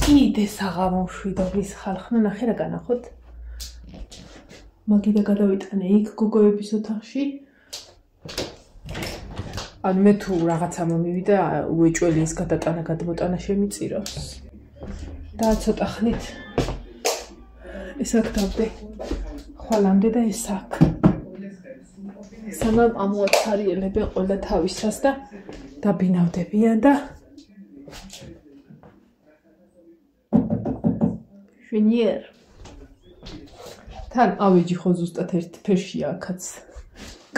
კიდე საღამოშვიდობის ხალხნა ნახე რა განახოთ. მაგიდა გადავიტანე იქ გოგოების ოთახში. ან მე თუ რაღაცა მომივიდა უეჭველი ის გადატანა გადმოტანა შემიწირავს. და ცოტა ხნით ეს აქ დავდე. ხვალამდე და ეს აქ. სანამ ამოაცარიელებენ ყველა თავისას და დაბინავდებიან და შვენიერ. თან ავეჯი ხო ზუსტად ერთ ფერშია აქაც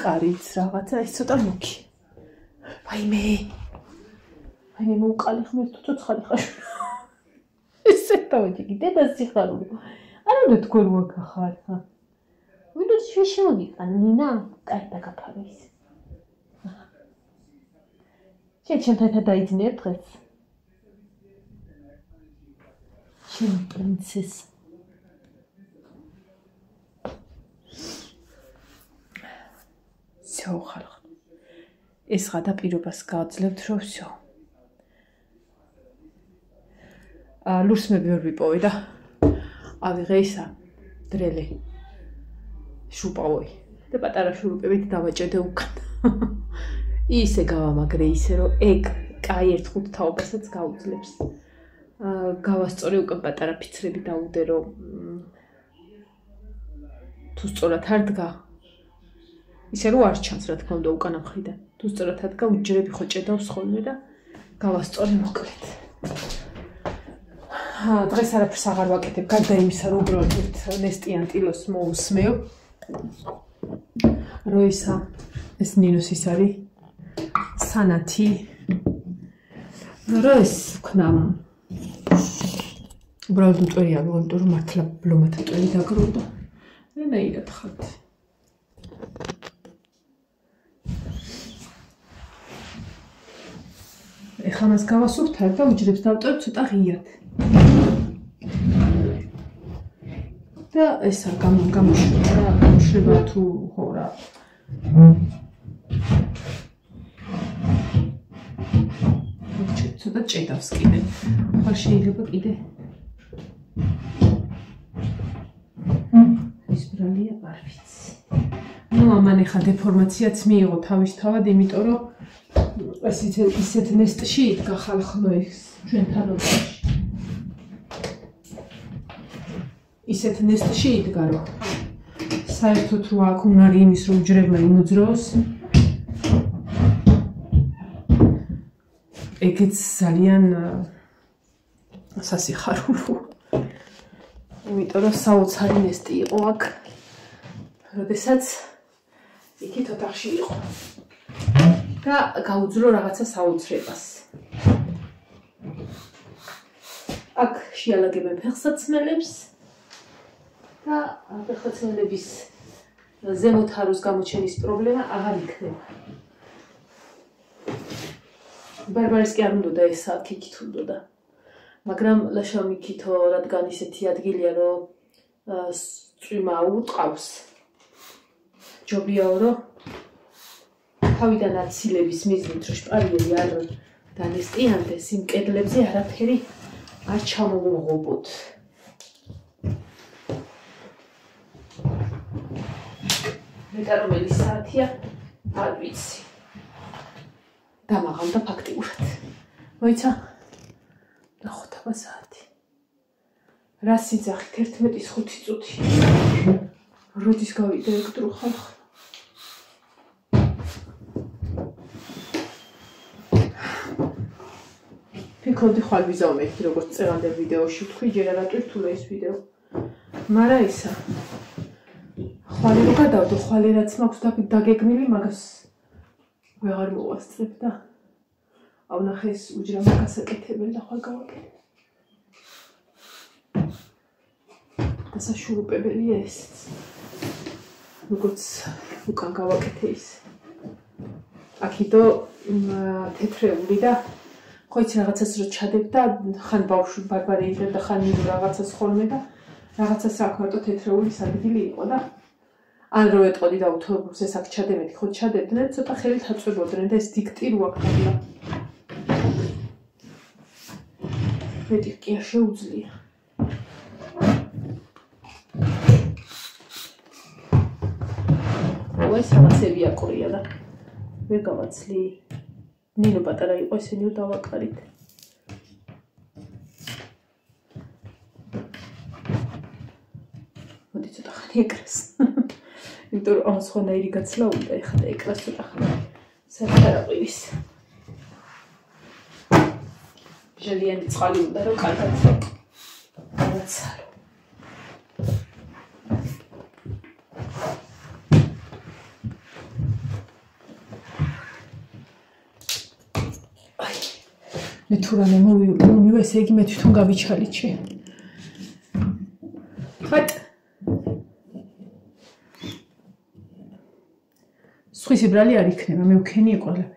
კარიც რაღაცა ეს ცოტა მუქი. ვაიმე მოუყალი ხმერ თუ ცოცხალი ხარ. ესე თავი კიდე და სიხარული. არა და თქვენ ვაკახარ ხა. ვიდრე შეშემოგიყან ნინა კაი გაფარის. ჩემთან დაიძინე დღეს. შენ პრინცესა. всё ხალხ. ეს გადაპირობას გააძლევთ რომ всё. ლურსმები ვერ ვიპოვე და ავიღე ისა დრელი. შუპავი და პატარა შურუპებით დავაჭედე უკან. ისე გავამაგრე ისე რომ ეგ კაი ერთ ხუთ თაობასაც გაუძლებს. გავასწორე უკან პატარა ფიცრები დაუდე რომ თუ სწორად არ დგა ისე რომ არ ჩანს რა თქმა უნდა უკანა მხრიდან. თუ სწორად არ დგა უჯრები ხო ჭედავს ხოლმე და გავასწორე მოკლედ. დღეს არაფერს აღარ ვაკეთებ გარდა იმისა რომ უბრალოდ ნესტიან ტილოს მოусმევ. როისა ეს ნინოს ის არის სანათი. რა ეს ვქნა უბრალოდ მტვერია რომ მართლა ბლომად მტვერი დაგროვდა. ნაირად ხართ. ეხლა მას გავასუფთავ და უჯრებს დავტოვებ ცოტა ღიად. და ეს არ გამოშვება თუ ხო რა. ცოტა ჭედავს კიდე. ხარ შეიძლება კიდე. ის ბრალია არ ვიცი. ნუ ამან ეხლა დეფორმაციაც მიიღო თავისთავად, იმიტომ რომ ისეთ ნესტში იდგა ხალხო ეს ჩვენთან ოდაში. ისეთ ნესტში იდგა რომ საერთოდ რო აქ უნარი იმის რომ უჯრებმა იმოძრაოს. ეგეც ძალიან სასიხარულოა. იმიტომ რომ საოცარი ნესტი იყო აქ. როდესაც იქით ოთახში იყო. და გაუძლო რაღაცა საოცრებას. აქ შეალაგებენ ფეხსაცმელებს და ფეხსაცმელების ზემოთ აროს გამოჩენის პრობლემა აღარ იქნება. ბარბარეს კი არ უნდოდა ეს აქ იქით უნდოდა. მაგრამ ლაშამიქითო რადგან ისეთი ადგილია რომ წვიმა უტყავს. ჯობიაო რომ თავიდან აცილების მიზნით რომ შპარიელი არ დანესტიანდეს იმ კედლებზე არაფერი არ ჩამოვუღობოთ. მეტა რომელი საათია არ ვიცი. დამაღალდა ფაქტიურად. მოიცა 9 საათი. რა სიძახით 11:05 წუთი. როდის გავიდე ელექტრო ხალხ. ფიქრობდი ხვალ ვიზამექი როგორც წერანდელ ვიდეოში ვთქვი ჯერ არ ატვირთულა ეს ვიდეო. მაგრამ ისა ხვალე რო გადავდო ხვალე რაც მაქვს დაგეგმილი მაგას ვეღარ მოვასწრებ და ავნახე ეს უჯრა მაგასაკეთებელი და ხვალ გავაკეთე. დასაშურუპებელია ესეც. როგორც უკან გავაკეთე ის. აქედო თეთრეული და ხო იცი რაღაცას რო ჩადებ და ხან ბავშვი ბარბარე იღებ და ხან ნინო რაღაცას ხოლმე და რაღაცას აქ მარტო თეთრეული სადილი იყო და ან რო ეტყოდი და ავტობუსს ეს აქ ჩადემეთი ხო ჩადებდნენ ცოტა ხელით აწვებოდნენ და ეს დიქტი რო აქ დაგლა მეტი კი არ შეუძლია. ეს რაღაცები აკვრია და ვერ გავაცლი. ნინო პატარა იყო, ესენი დავაკარით. მოდი ცოტა ხანი ეკრას. იმიტომ რომ ამას ხონაირი გაცლა უნდა ეხლა ეკრას ცოტა ხანი. საერთარაყირის. ჟელიანი წყალი უნდა რომ კარგად გავაცალო. მე თუ რამე მოვივა, ესე იგი მე თვითონ გავიჩალიჩე. ხატ. სხვისი ბრალი არ იქნება, მე ვქენია ყველაფერი.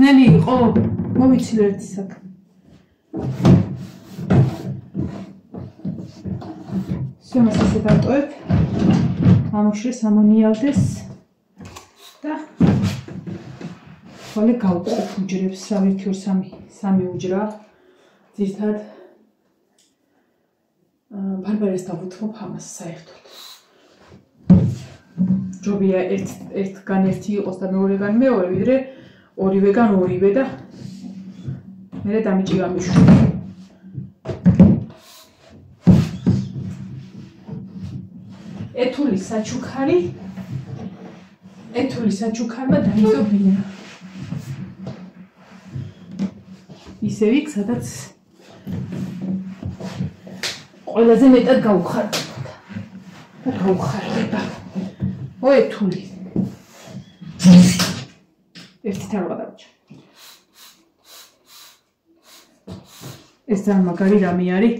ძნელი იყო, მოვიცილე ერთი საქმე. შემას ასე დავტოვებ. ამოშრეს, ამონიავდეს და ხოლე გავუყრებ უჯრებს, 1-2-3 უჯრა. ძირთად ბარბარეს დავუთმობ ამას საერთოდ. ჯობია ერთგან ერთი იყოს და მეორეგან მეორე, ვიდრე ორივეგან ორივე და მე დამიჭი გამიშვი. ეთული საჩუქარმა დაიდობინა. ისევ იქ, სადაც ყველაზე მეტად გაუხარდებოდა. და გაუხარდება. ეთული. ერთი თარღა დავჭა. ეს ძალიან მაგარი რამე არის.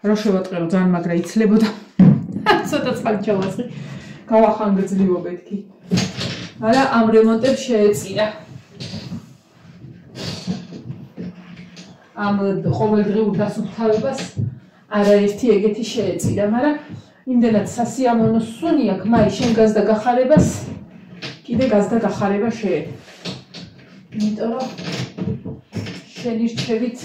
რა შევატყერო, ძალიან მაგრა იცლებოდა. ცოტა წყალი ჩავაწყი. გავახანგრძლივო მეთქი. არა, ამ რემონტებს შეეწირა. ამ ყოველდღიურ დასუფთავებას არაერთი ეგეთი შეეწირა, მაგრამ იმდენად სასიამოვნო სუნი აქვს, მაი შენ გაზდა გახარებას, კიდე გაზდა გახარება შეეძლო. იმიტომ რომ შენი რჩევით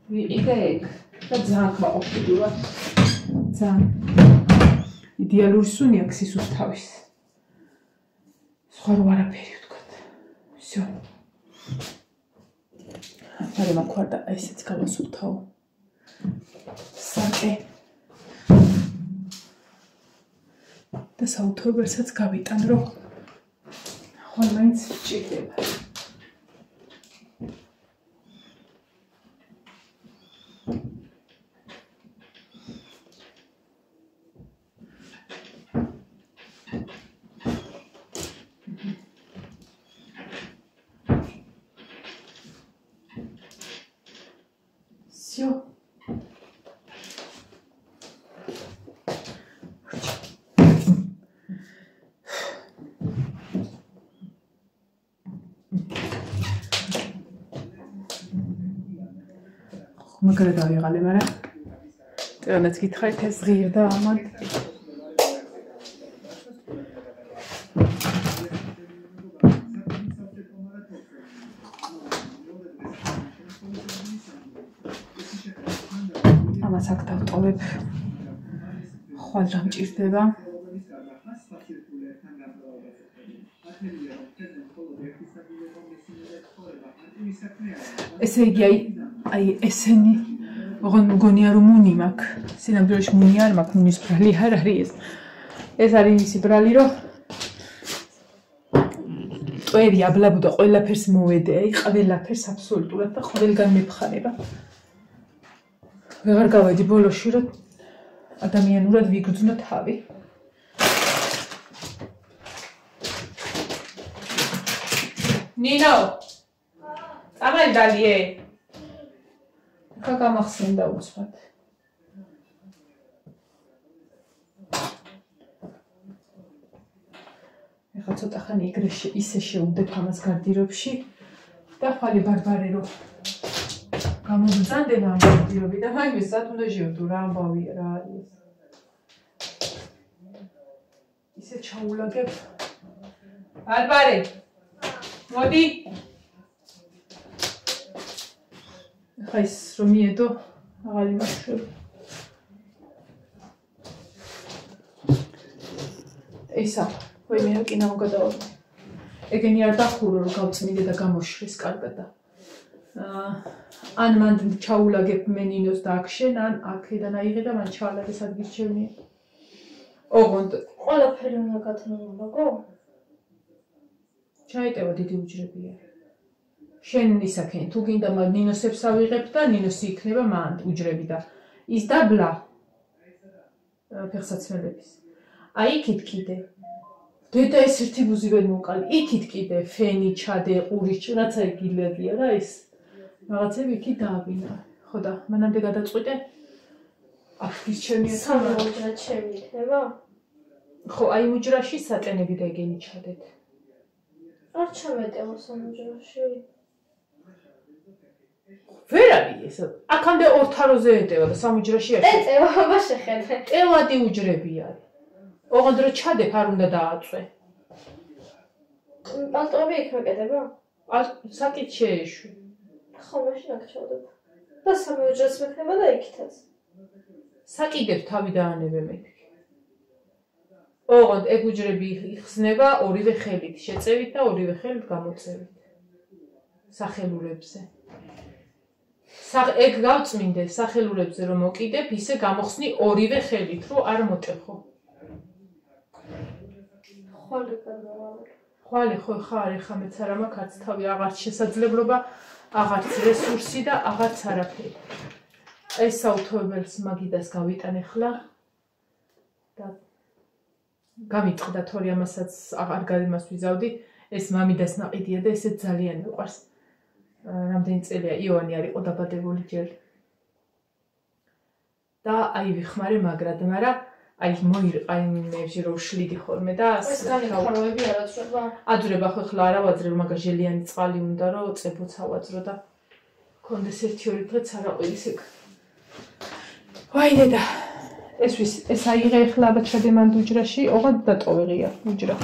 ვიყიდე ეგ და ძალიან კმაყოფილია. ძალიან იდეალური სუნი აქვს სისუფთავის. სხვა რო არაფერი ვთქვათ. всё. არა მაქვარდა ესეც გავასუფთავო. საკე. და საუთოებელსაც გავიტან რომ ხომ მაინც ჭირდება. всё. მაგარი დავიღალე, მაგრამ ტენაც გითხარით ეს ღირდა ამან. ამას აქ დავტოვებ. ხვალ რა მჭირდება? ესე იგი აი ესენი მგონია რომ მუნი მაქვს. სინამდვილეში მუნი არ მაქვს, მუნის ბრალი არ არის ეს. ეს არის მისი ბრალი, რომ ტვერი აბლაბუდა ყველაფერს მოვედე, აი ყველაფერს აბსოლუტურად და ყველგან მეფხარება. ვეღარ გავედი ბოლოში, რომ ადამიანურად ვიგრძნო თავი. ნინო წამალი დალიე. ხა გამახსენდა უცბად. ეხლა ცოტა ხანი ეგრე ისე შეუდებ ამას გარდირებში და ხვალე ბარბარე რომ გამოგზანდება ამ გარდირები და მაინც სად უნდა ჟევდო რა ამბავია რა არის ისე ჩაულაგებ ბარბარე მოდი ეხლა ის რომ მიედო აღარ იმაშვებ ისა ვაიმე რა კინა მოგადავალ ეგენი არ დახურო რომ გავწმინდე და გამოშლის კარგად და ან მან ჩაულაგებ მე ნინოს და აქშენ ან აქედან აიღე და მან ჩაალაგე სად გირჩევნია ოღონდ ყველაფერი უნდა გათანხმებო ჩაიტევა დიდი უჯრებია შენ ისაქენ თუ გინდა ნინოსებს ავიღებ და ნინოსი იქნება მან უჯრები და ის დაბლა ფეხსაცმელების აი იქით კიდე დედა ეს ერთი ბუზი ვერ მომყალი იქით კიდე ფენი ჩადე ყურიჩ რაცა იგილებია რა ის რაღაცები იქით დააბინა ხო და მანამდე გადაწყვიტე აქ გირჩევნია სამი უჯრა ჩემი იქნება ხო აი უჯრაში სატენები და ეგენი ჩადეთ არ ჩამეტევა სამი უჯრაში ვერ არის ეს აქამდე ორთაროზე ეტევა და სამ უჯრაში არ ეტევა შეხედე ელადი უჯრები არის ოღონდ რომ ჩადებ არ უნდა დააწვე პალტოები იქ მეკედება საკით შეეშვი ხო მაშინ აქ ჩავდებ და სამი უჯრაც მექნება და იქითაც საკიდებ თავი დაანებე მეთქი ოღონდ ეგ უჯრები იხსნება ორივე ხელით შეწევით და ორივე ხელით გამოწევით სახელურებზე ეგ გავწმინდე სახელურებზე რომ მოკიდებ ისე გამოხსნი ორივე ხელით რომ არ მოტეხო ხვალე ხო ხარ ეხა მეც არა მაქვს თავი აღარც შესაძლებლობა აღარც რესურსი და აღარც არაფერი ეს საუთოებელს მაგიდას გავიტან ახლა და გამიწყდა თორე ამასაც აღარ გამას ვიზავდი ეს მამიდას ნაყიდია და ესე ძალიან მიყვარს რამდენი წელია იონი არ იყო დაბადებული ჯერ და აი ვიხმარე მაგრად მაგრამ აი მოირყა იმებში რომ შლიდი ხოლმე და ეს განიხაროები არ აწვება აძრება ხო ხლა არა ვაძრებ მაგა ჟელიანი წყალი უნდა რომ წებოც ავაძრო და კონდეს 1-2 დღეც არ აყვილის ეგ ვაი დედა ეს აიღე ხლა აბა ჩადე მან უჯრაში ოღონდ დატოვეღია უჯრა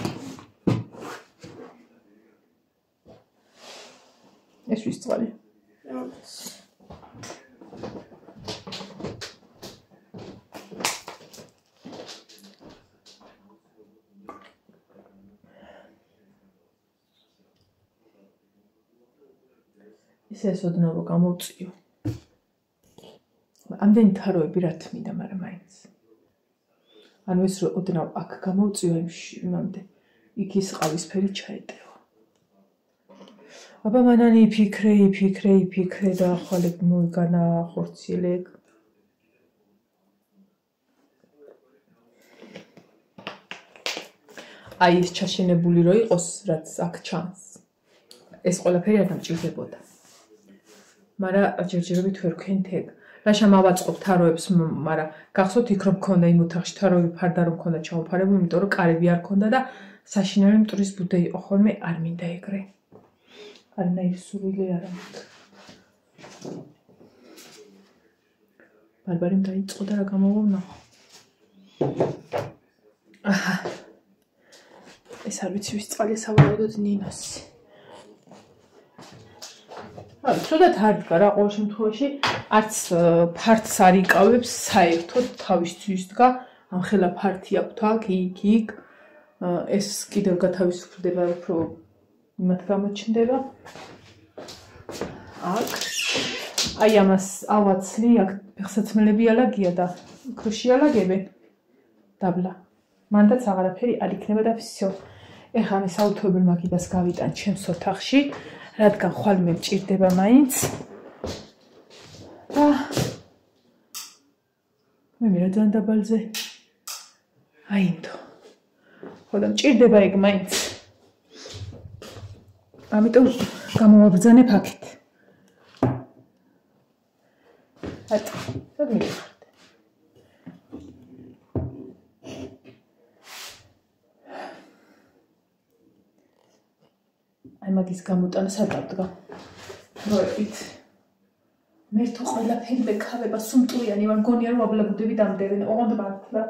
ეს ვის წყალი ეს ოდნავ გამოვწიო ამდენი თაროები რა თმიდა მაგრამ მაინც ანუ ეს რომ ოდნავ აქ გამოვწიო იმამდე იქ ის ყავისფერი ჩაეტევა აბა მანანი იფიქრე და ხვალე მოიგანა ხორციელე აი ეს ჩაშენებული რო იყოს რაც აქ ჩანს ეს ყველაფერი არ დამჭირდებოდა მაგრამ ჯერჯერობით ვერ ვქენთ ეგ რაშა მავაწყობ თაროებს მაგრამ გახსოვთ იქ რომ მქონდა იმ ოთახში თაროები ფარდა რომ მქონდა ჩამოფარებული იმიტომ რომ კარები არ მქონდა და საშინელი მტვრის ბუდე იყო ხოლმე არ მინდა ეგრე არანაირი სურვილი არ აქვს ბარბარემ დაიწყო და რა გამოვვნახო აჰა ეს არ ვიცი ვის წყალი სავარაუდოდ ნინოსი ცუდად არ დგა რა ყოველ შემთხვევაში არც ფართს არ იკავებს საერთოდ თავისთვის დგა ამხელა ფართი აქვს აქ იქ ეს კიდევ გათავისუფლდება უფრო იმათ გამოჩნდება აქ აი ამას ავაცლი აქ ფეხსაცმელები ალაგია და ქუში ალაგებენ დაბლა მანდაც აღარაფერი არ იქნება და всё ეხლა მე საუთოებელ მაგიდას გავიტან ჩემს ოთახში რადგან ხვალ მე მჭირდება მაინც და მე რა ძალიან დაბალზე აინდო ხო და მჭირდება ეგ მაინც ამიტომ გამოვაბრძანებ აქეთ ატა სად მივიხართ აი მაგის გამოტანა სადავდგა. როებით. მე თუ ყველაფერი მეკავება სუმტუიანი ვარ, მგონია რომ აბლაგუდები დამდევენ, ოღონდ მართლა.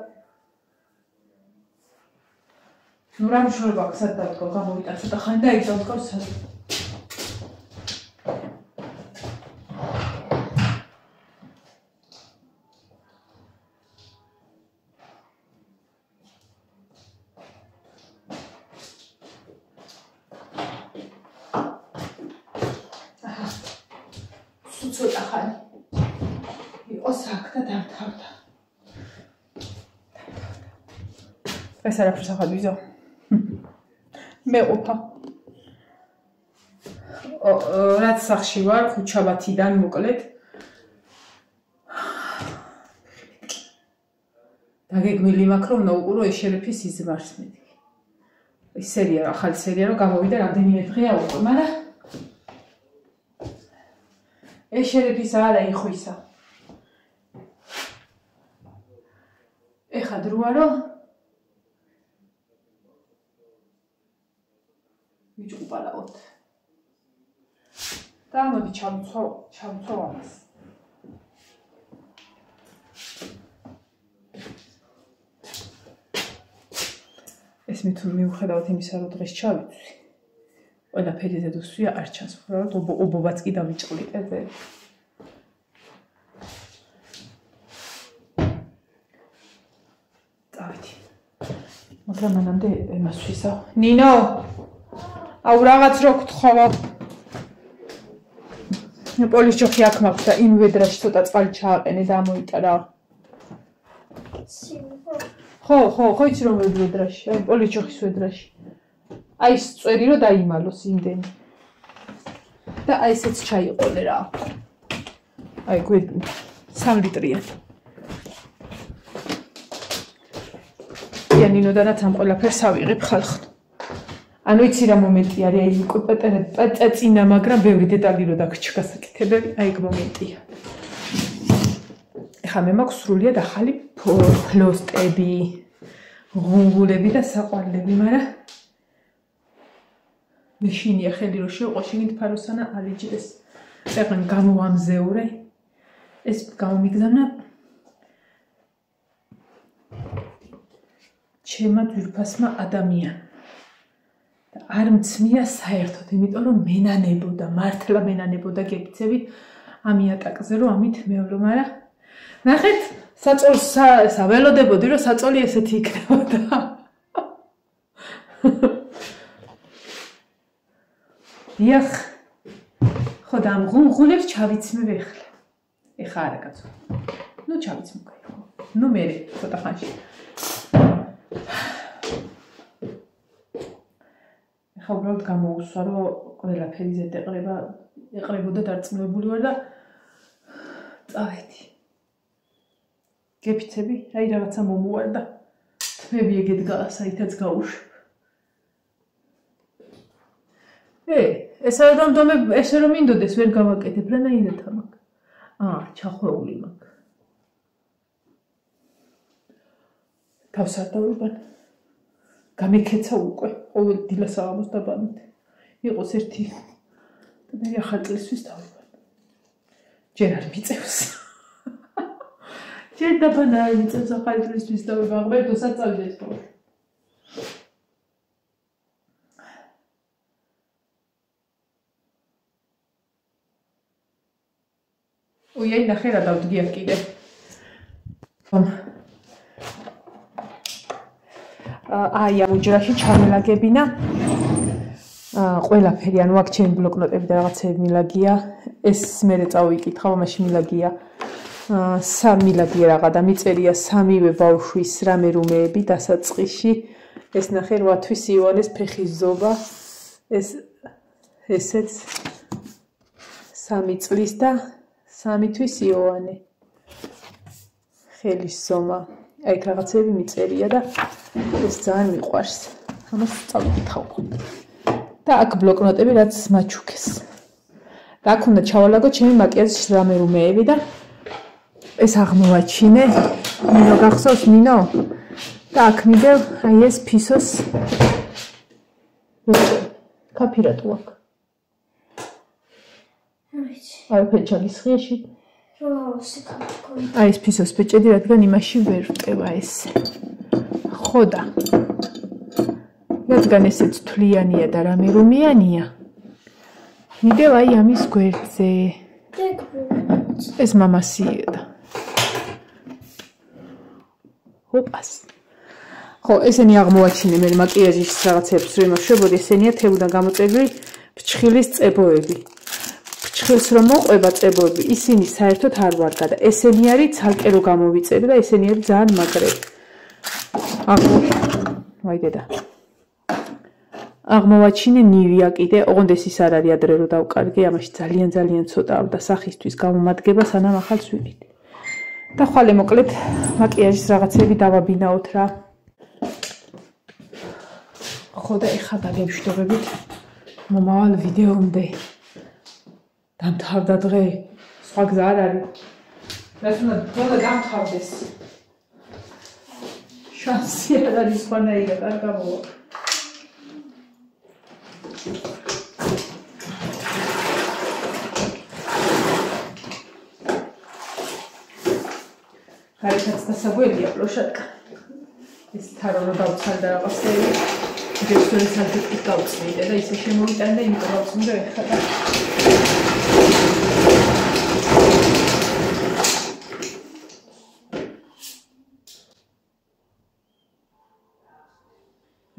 ნუ რა მნიშვნელობა აქვს სადავდგა, გამოვიტან ცოტა ხანი და იქ დავდგავ სად. ცოტა ხანი იყოს აქ და დავთავდა. ეს არაფერს ახალ ვიზო. მე ყოფა. რაც სახში ვარ, ხუჩაბათიდან მოკლედ. დაგეგმილი მაქვს რომ ნოუყურო ეშერეფის იზმარს მეტი. ეს სერია, ახალი სერია რომ გამოვიდა რამდენიმე დღეა უკვე, მაგრამ ეშერეფის არა იხვისა. ეხა დროა რომ ვიჭუპალაოთ. და მოდი ჩავცვა ამას. ეს მე თუ მივხედავთ იმისა რომ დღეს ჩავიცვი. ყველაფერი ზედუსვია არ ჩანს, რა ობობაც კი დავიჭყლიტე ზე. დავიდი. მაგრამ მანამდე ემას ვისავ. ნინო! აუ რაღაც რო გთხოვო. პოლის ჯოხი აქ მაქვს და იმ ვედრაში ცოტა წყალი ჩააყენე და ამოიტარა. ხო, იცი რომ ვედრაში, აი პოლის ჯოხის ვედრაში. აი ეს წვერი რომ დაიმალოს იმდენი. და აი ესეც ჩაიყოლე რა. აი 3 ლიტრია. იანინოდანაც ამ ყველაფერს ავიღებ ხალხ. ანუ იცი რა მომენტი არის, აი პეწინა, მაგრამ ბევრი დეტალი რო დაგჭირ გასაკეთებელი, აი ეგ მომენტია. ეხლა მე მაქვს სრულიად ახალი ფლოსტები, ღუნღულები და საყვარლები, მაგრამ მე შინია ხელი რო შევყო, შიგნით ფაროსანა ალიჯდეს. ეხლა გამოვამზეურე. ეს გამომიგზავნა ჩემმა ძვირფასმა ადამიანმა. და არ მცმია საერთოდ, იმიტომ რომ მენანებოდა, მართლა მენანებოდა გეფიცები ამ იატაკზე, რომ ამით მევლო, მაგრამ ნახეთ, საწოლს ველოდებოდი, რომ საწოლი ესეთი იქნებოდა. დიახ. ხო და ამ ღუნღულებს ჩავიცმევ ეხლა. ეხა არა კაცო. ნუ ჩავიცმო კაი ხო. ნუ მე ცოტა ხანში. ეხა უბრალოდ გამოუსვა, რომ ყველაფერი ზედ ეყრებოდა დარწმუნებული ვარ და წავედი. გეფიცები, აი რაღაცა მომუვარდა. თმები ეგეთ საითაც გაუშვ. ესე რომ მინდოდეს ვერ გავაკეთებ, რანაირად ამაკ. ჩახვეული მაქვს. თავს არ დავიბან. გამიქეცა უკვე, ყოველ დილას აღამოს დაბანით. იყოს ერთი და მე ახალ წლისთვის დავიბან. ჯერ არ მიწევს. ჯერ დაბანა არ მიწევს ახალ წლისთვის დავიბან, ღმერთოსაც წავიდეს ხო. უიაი ნახე რა დავდგია კიდე. აი ამ უჯრაში ჩამელაგებინა. ყველაფერი, ანუ აქ ჩემი ბლოკნოტები და რაღაცები მილაგია. ეს მერე წავიკითხავ, ამაში მილაგია. 3 მილაგია რაღა და მიწერია 3-ვე ბავშვის რამე რუმეები დასაწყისში. ეს ნახე 8 თვის იოანეს ფეხის ზობა. ესეც 3 წლის და 3 თვის იოანე. ხელის ზომა. აი ეგ რაღაცები მიწერია და ეს ძალიან მიყვარს. ამას წავიკითხავ. და აქ ბლოკნოტები რაც მაჩუქეს. და აქ უნდა ჩავალაგო ჩემი მაკიაჟის რამე რუმეები და ეს აღმოვაჩინე. მინო გახსოვს მინო? და აქ მიდევ აი ეს ფისოს კაფე რატო აქვს? აი ფეჭალის ხეში. აი ეს ფისოს ფეჭედი რადგან იმაში ვერ ვტევა ეს. ხო და. რადგან ესეც თვლიანია და რამე რომიანია. მიდევ აი ამის გვერდზე. ეს მამასია და. ჰოპას. ხო, ესენი აღმოაჩინე მე მაკიაჟის რაღაცებს რომ იმაშვებოდი, ესენია თებუდან გამოწებული ფრჩხილის წებოები. ფრჩხილს რომ მოყვება წებოები, ისინი საერთოდ არ ვარგა და ესენი არის ცალკე რო გამოვიწები და ესენი არის ძალიან მაგრები. ვაი დედა. აღმოვაჩინე ნივია კიდე, ოღონდ ეს ის არ არის ადრე რო დავკარგე, ამაში ძალიან ცოტა და სახისთვის გამომადგება სანამ ახალს ვიყიდე. და ხვალე მოკლედ მაკიაჟის რაღაცები დავაბინაოთ რა. ხო და ეხლა დაგემშვიდობებით მომავალ ვიდეომდე. დამთავრდა დღე, სხვა გზა არ არის. რაც უნდა ყველა დამთავრდეს. შანსი არ არის სხვანაირად არ გამოვა. გარეთაც დასაგველია პლოშადკა. ეს თარო რო დავცალდა რაღაცები. ჯერჯერობით საერთოდ გავწმიდე და ისე შემოვიტანე, იმიტომ რომ წმინდა ეხლა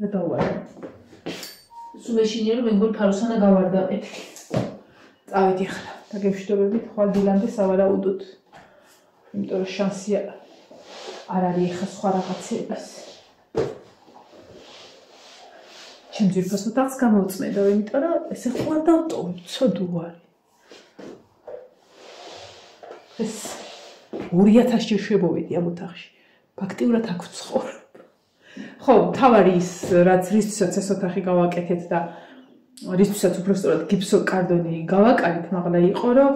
და დავარ. სულ მეშინია რომ მეგობრ ფაროსანა გავარდა მეთქი. წავედი ახლა. დაგემშვიდობებით ხვალ დილამდე სავარაუდოდ. იმიტომ რომ შანსი არ არის ახლა სხვა რაღაცების. ჩემ ძირფას ოთახს გამოვწმენდა, იმიტომ რომ ესე ხვალ დავტოვებ, ცოდუ არის. ეს 2000-ში შევოვედი ამ ოთახში. ფაქტიურად აქ ვცხოვრობ. ხო, თავარი ის რაც რისთვისაც ეს ოთახი გავაკეთეთ და რისთვისაც უბრალოდ გიფსოკარდონი გავაკარით, მაგრამ იყო რომ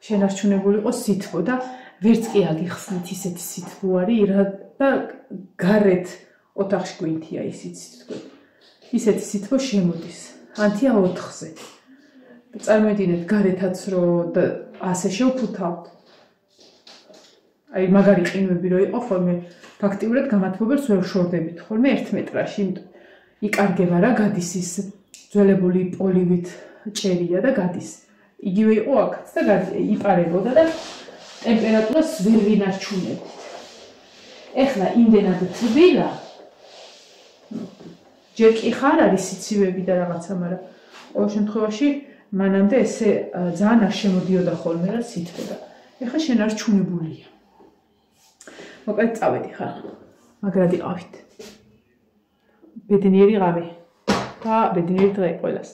შენარჩუნებული იყო სითბო და ვერც კი აგიხსნით ისეთი სითბო არის და გარეთ ოთახში გვინთია ისიც თქვენ. ისეთი სითბო შემოდის. ანთია 4-ზე. წარმოიდგინეთ გარეთაც რომ ასე შევფუთავთ. აი მაგარი ყინვები რო იყო ხოლმე ფაქტიურად გამათბობელს ვერ შორდებით ხოლმე 1 მეტრაში. იკარგება რა გადის ის ძველებული პოლივით ჭერია და გადის. იგივე იყო აქაც და იპარებოდა და ტემპერატურას ვერ ვინარჩუნებთ. ეხლა იმდენად თბილა. ჯერ კი ხარ არის სიცივები და რაღაცა, მაგრამ ყოველ შემთხვევაში მანამდე ესე ძალიან არ შემოდიოდა ხოლმე რა სითბოდა. ეხლა შენარჩუნებულია. მოკლედ წავედი ხარ. მაგრად იყავით. ბედნიერი ღამე და ბედნიერი დღე ყველას.